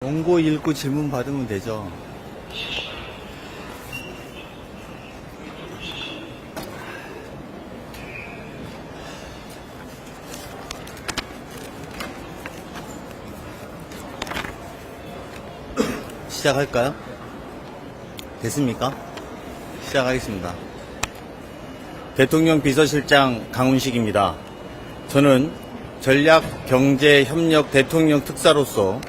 원고 읽고 질문 받으면 되죠. 시작할까요? 됐습니까? 시작하겠습니다. 대통령 비서실장 강훈식입니다. 저는 전략경제협력 대통령 특사로서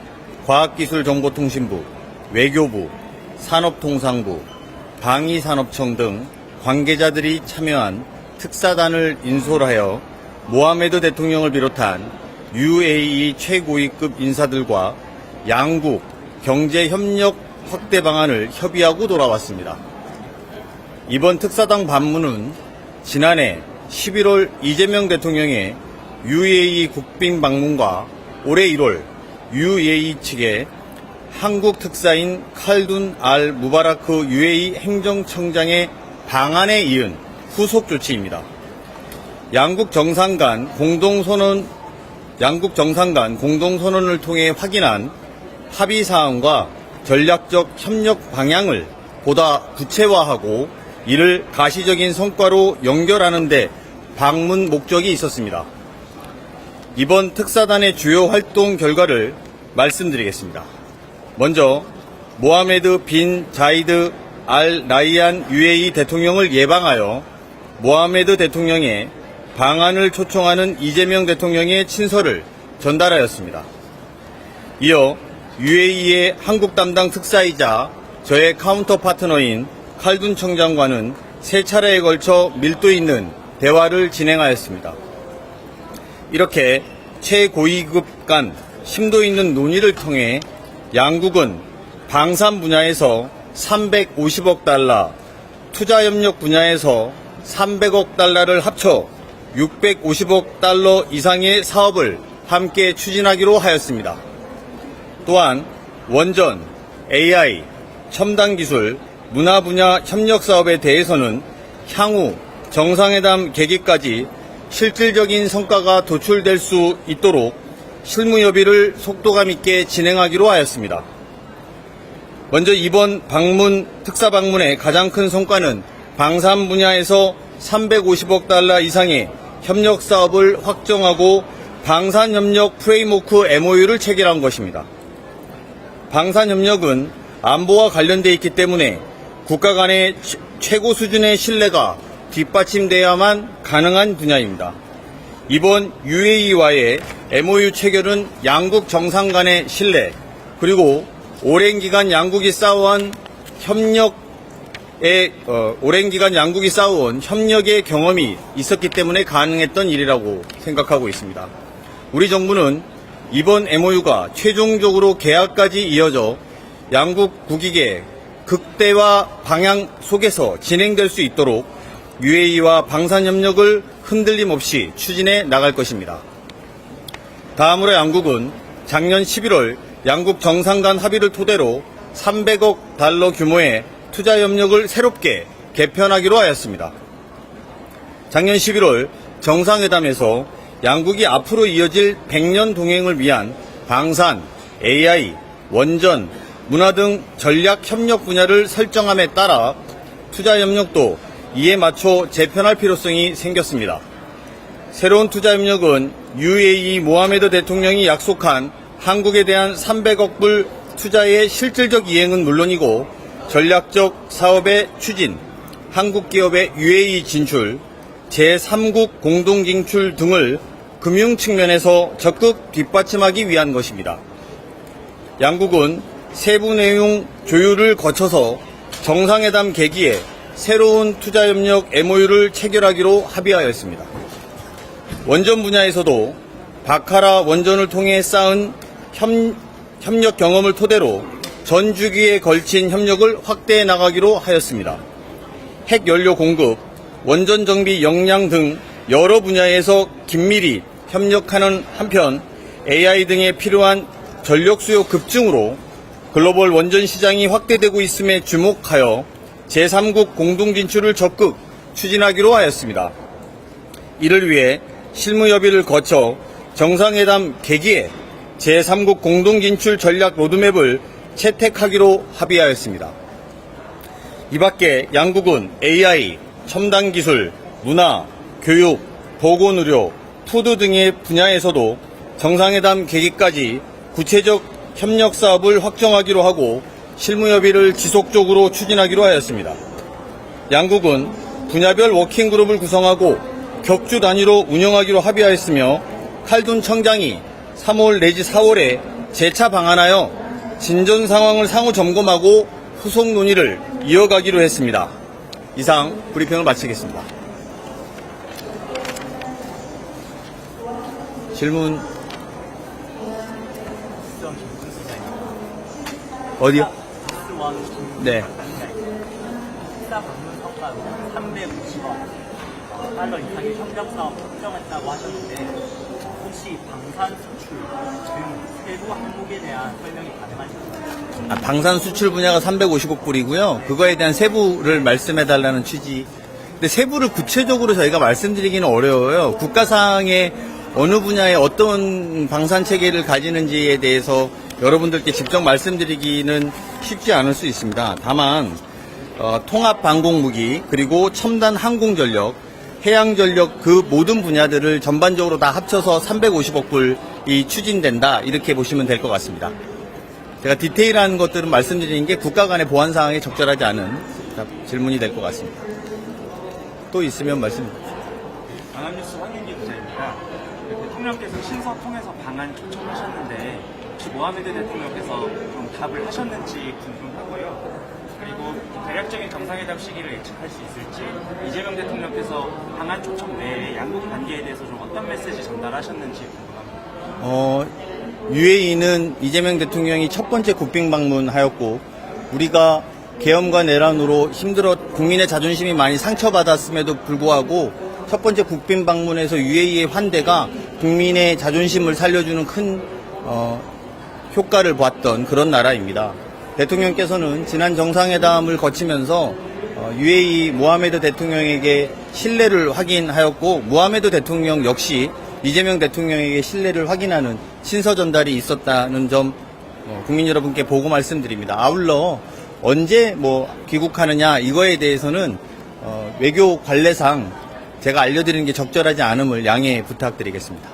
과학기술정보통신부, 외교부, 산업통상부, 방위산업청 등 관계자들이 참여한 특사단을 인솔하여 모하메드 대통령을 비롯한 UAE 최고위급 인사들과 양국 경제협력 확대 방안을 협의하고 돌아왔습니다. 이번 특사단 방문은 지난해 11월 이재명 대통령의 UAE 국빈 방문과 올해 1월 UAE 측의 한국 특사인 칼둔 알 무바라크 UAE 행정청장의 방안에 이은 후속 조치입니다. 양국 정상 간 공동선언을 통해 확인한 합의사항과 전략적 협력 방향을 보다 구체화하고 이를 가시적인 성과로 연결하는 데 방문 목적이 있었습니다. 이번 특사단의 주요 활동 결과를 말씀드리겠습니다. 먼저 모하메드 빈 자이드 알 나이안 UAE 대통령을 예방하여 모하메드 대통령의 방안을 초청하는 이재명 대통령의 친서를 전달하였습니다. 이어 UAE의 한국 담당 특사이자 저의 카운터 파트너인 칼둔 청장과는 세 차례에 걸쳐 밀도 있는 대화를 진행하였습니다. 이렇게 최고위급 간 심도 있는 논의를 통해 양국은 방산 분야에서 350억 달러, 투자협력 분야에서 300억 달러를 합쳐 650억 달러 이상의 사업을 함께 추진하기로 하였습니다. 또한 원전, AI, 첨단 기술, 문화 분야 협력 사업에 대해서는 향후 정상회담 계기까지 실질적인 성과가 도출될 수 있도록 실무 협의를 속도감 있게 진행하기로 하였습니다. 먼저 이번 특사 방문의 가장 큰 성과는 방산 분야에서 350억 달러 이상의 협력 사업을 확정하고 방산협력 프레임워크 MOU를 체결한 것입니다. 방산협력은 안보와 관련되어 있기 때문에 국가 간의 최고 수준의 신뢰가 뒷받침돼야만 가능한 분야입니다. 이번 UAE와의 MOU 체결은 양국 정상 간의 신뢰 그리고 오랜 기간 양국이 쌓아온 협력의 경험이 있었기 때문에 가능했던 일이라고 생각하고 있습니다. 우리 정부는 이번 MOU가 최종적으로 계약까지 이어져 양국 국익의 극대화 방향 속에서 진행될 수 있도록 UAE와 방산협력을 흔들림 없이 추진해 나갈 것입니다. 다음으로 양국은 작년 11월 양국 정상 간 합의를 토대로 300억 달러 규모의 투자협력을 새롭게 개편하기로 하였습니다. 작년 11월 정상회담에서 양국이 앞으로 이어질 100년 동행을 위한 방산, AI, 원전, 문화 등 전략 협력 분야를 설정함에 따라 투자협력도 이에 맞춰 재편할 필요성이 생겼습니다. 새로운 투자협력은 UAE 모하메드 대통령이 약속한 한국에 대한 300억 불 투자의 실질적 이행은 물론이고 전략적 사업의 추진, 한국 기업의 UAE 진출, 제3국 공동 진출 등을 금융 측면에서 적극 뒷받침하기 위한 것입니다. 양국은 세부 내용 조율을 거쳐서 정상회담 계기에 새로운 투자협력 MOU를 체결하기로 합의하였습니다. 원전 분야에서도 바카라 원전을 통해 쌓은 협력 경험을 토대로 전 주기에 걸친 협력을 확대해 나가기로 하였습니다. 핵연료 공급, 원전 정비 역량 등 여러 분야에서 긴밀히 협력하는 한편 AI 등에 필요한 전력 수요 급증으로 글로벌 원전 시장이 확대되고 있음에 주목하여 제3국 공동 진출을 적극 추진하기로 하였습니다. 이를 위해 실무 협의를 거쳐 정상회담 계기에 제3국 공동진출 전략 로드맵을 채택하기로 합의하였습니다. 이 밖에 양국은 AI, 첨단기술, 문화, 교육, 보건의료, 푸드 등의 분야에서도 정상회담 계기까지 구체적 협력 사업을 확정하기로 하고 실무협의를 지속적으로 추진하기로 하였습니다. 양국은 분야별 워킹그룹을 구성하고 격주 단위로 운영하기로 합의하였으며 칼둔 청장이 3월 내지 4월에 재차 방한하여 진전 상황을 상호 점검하고 후속 논의를 이어가기로 했습니다. 이상 브리핑을 마치겠습니다. 질문 어디요? 네. 식사 방문 성과로 350억 달러 이상의 협력 사업 확정했다고 하셨는데 혹시 방산 수출 등 세부 항목에 대한 설명이 가능하실까요? 방산 수출 분야가 350억 불이고요. 그거에 대한 세부를 말씀해 달라는 취지. 근데 세부를 구체적으로 저희가 말씀드리기는 어려워요. 국가상의 어느 분야에 어떤 방산 체계를 가지는지에 대해서 여러분들께 직접 말씀드리기는 쉽지 않을 수 있습니다. 다만 통합 방공무기 그리고 첨단 항공전력, 해양전력 그 모든 분야들을 전반적으로 다 합쳐서 350억 불이 추진된다 이렇게 보시면 될 것 같습니다. 제가 디테일한 것들은 말씀드리는 게 국가 간의 보안 상황에 적절하지 않은 질문이 될 것 같습니다. 또 있으면 말씀드립니다. 연합뉴스 황윤기 기자입니다. 대통령께서 신서 통해서 방한 초청하셨는데 혹시 모하메드 대통령께서 좀 답을 하셨는지 궁금하고요. 그리고 대략적인 정상회담 시기를 예측할 수 있을지 이재명 대통령께서 방한 초청 내에 양국 관계에 대해서 좀 어떤 메시지 전달하셨는지 궁금합니다. UAE는 이재명 대통령이 첫 번째 국빈 방문하였고 우리가 계엄과 내란으로 힘들어 국민의 자존심이 많이 상처받았음에도 불구하고 첫 번째 국빈 방문에서 UAE의 환대가 국민의 자존심을 살려주는 큰 효과를 보았던 그런 나라입니다. 대통령께서는 지난 정상회담을 거치면서 UAE 모하메드 대통령에게 신뢰를 확인하였고 무하메드 대통령 역시 이재명 대통령에게 신뢰를 확인하는 신서 전달이 있었다는 점 국민 여러분께 보고 말씀드립니다. 아울러 언제 귀국하느냐 이거에 대해서는 외교 관례상 제가 알려드리는 게 적절하지 않음을 양해 부탁드리겠습니다.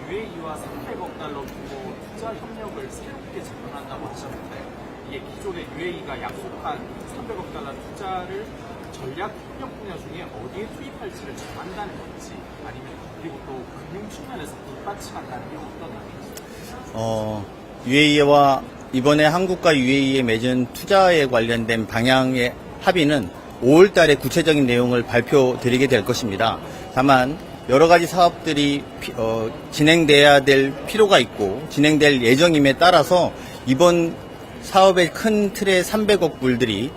UAE와 300억 달러 규모 투자 협력을 새롭게 재건한다고 하셨는데 이게 기존에 UAE가 약속한 300억 달러 투자를 전략 협력 분야 중에 어디에 투입할지를 정한다는 건지 아니면 그리고 또 금융 측면에서 뒷받침한다는 게 어떤 말인지. UAE와 이번에 한국과 UAE에 맺은 투자에 관련된 방향의 합의는 5월 달에 구체적인 내용을 발표드리게 될 것입니다. 다만 여러 가지 사업들이 진행돼야 될 필요가 있고 진행될 예정임에 따라서 이번 사업의 큰 틀의 300억 불들이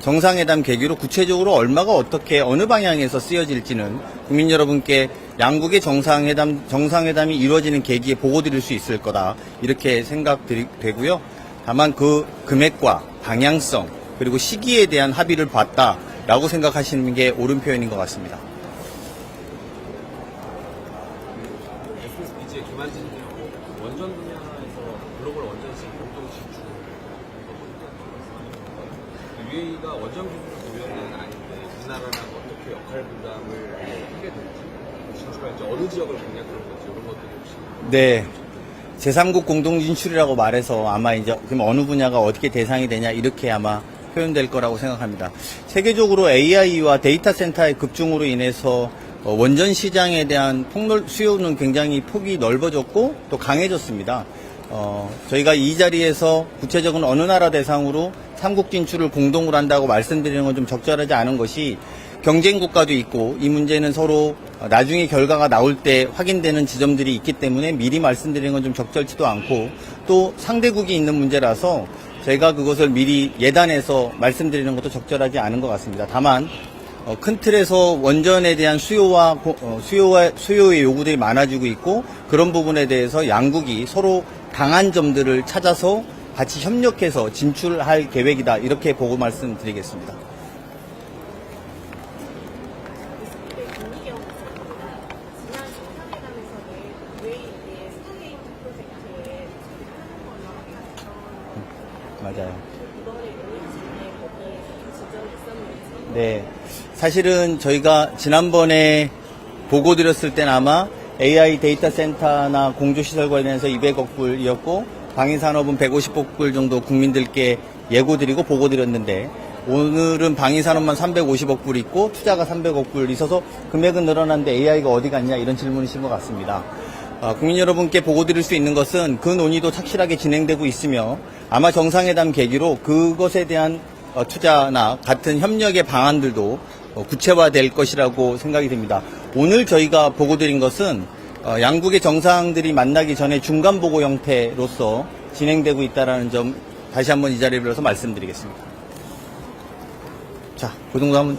정상회담 계기로 구체적으로 얼마가 어떻게 어느 방향에서 쓰여질지는 국민 여러분께 양국의 정상회담이 이루어지는 계기에 보고 드릴 수 있을 거다 이렇게 생각되고요. 다만 그 금액과 방향성 그리고 시기에 대한 합의를 봤다라고 생각하시는 게 옳은 표현인 것 같습니다. 이제 김한진님 원전 분야에서 글로벌 원전시 공동 진출 UAE가 원전 기술을 보유하는 아닌데 우리나라랑 어떻게 역할 분담을 하게 될지 진출할지 어느 지역을 공략할 건지 이런 것들이 혹시 네. 제3국 공동진출이라고 말해서 아마 이제 그럼 어느 분야가 어떻게 대상이 되냐 이렇게 아마 표현될 거라고 생각합니다. 세계적으로 AI와 데이터 센터의 급증으로 인해서 원전 시장에 대한 수요는 굉장히 폭이 넓어졌고 또 강해졌습니다. 저희가 이 자리에서 구체적인 어느 나라 대상으로 3국 진출을 공동으로 한다고 말씀드리는 건 좀 적절하지 않은 것이 경쟁 국가도 있고 이 문제는 서로 나중에 결과가 나올 때 확인되는 지점들이 있기 때문에 미리 말씀드리는 건 좀 적절치도 않고 또 상대국이 있는 문제라서 저희가 그것을 미리 예단해서 말씀드리는 것도 적절하지 않은 것 같습니다. 다만 큰 틀에서 원전에 대한 수요의 요구들이 많아지고 있고 그런 부분에 대해서 양국이 서로 강한 점들을 찾아서 같이 협력해서 진출할 계획이다 이렇게 보고 말씀드리겠습니다. 맞아요. 이번에 논의하실 때 거기에 지점이 있었는지. 네. 사실은 저희가 지난번에 보고 드렸을 때는 아마 AI 데이터 센터나 공조시설 관련해서 200억 불이었고, 방위산업은 150억 불 정도 국민들께 예고 드리고 보고 드렸는데, 오늘은 방위산업만 350억 불 있고, 투자가 300억 불 있어서 금액은 늘어났는데 AI가 어디 갔냐 이런 질문이신 것 같습니다. 국민 여러분께 보고 드릴 수 있는 것은 그 논의도 착실하게 진행되고 있으며, 아마 정상회담 계기로 그것에 대한 투자나 같은 협력의 방안들도 구체화될 것이라고 생각이 됩니다. 오늘 저희가 보고 드린 것은 양국의 정상들이 만나기 전에 중간 보고 형태로서 진행되고 있다는 점 다시 한번 이 자리를 빌어서 말씀드리겠습니다. 자, 그 정도 하면